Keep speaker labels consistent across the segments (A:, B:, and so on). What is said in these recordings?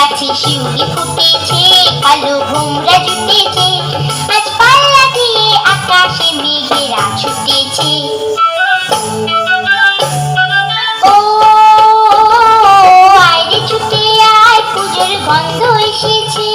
A: গাছে শিউলি ফুটেছে, কালো ভোমরা জুটেছে, আজ পাল্লা দিয়ে আকাশে মেঘেরা ছুটেছে। ও আয় রে ছুটে আয়, পুজোর গন্ধ এসেছে।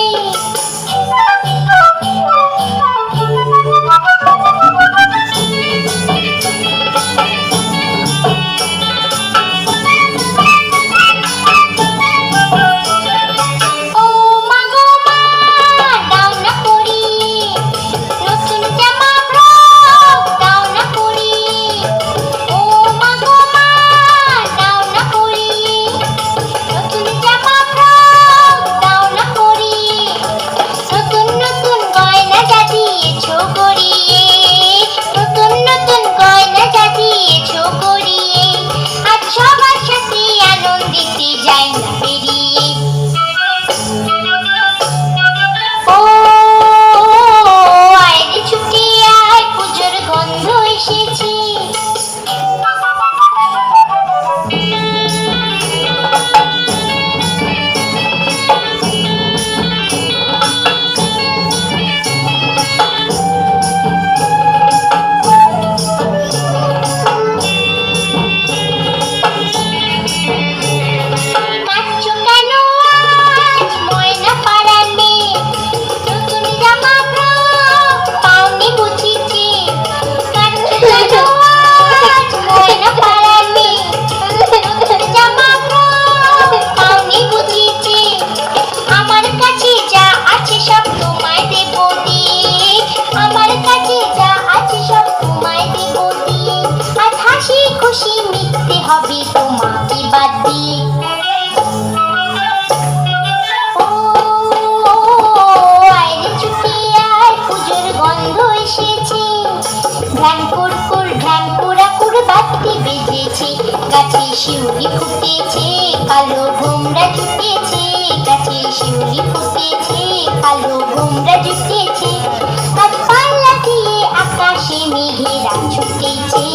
A: হবে তোমাকে বাদ দিয়ে। ও আয় রে ছুটে আয়, পুজোর গন্ধ এসেছে। ঢ্যাং কুড়কুড় ঢ্যাং কুড়াকুড় বাজতে বেজেছে, গাছে শিউলি ফুটেছে, কালো ভোমরা জুটেছে, গাছে শিউলি ফুটেছে, কালো ভোমরা জুটেছে, আজ পাল্লা দিয়ে আকাশে মেঘেরা ছুটেছে।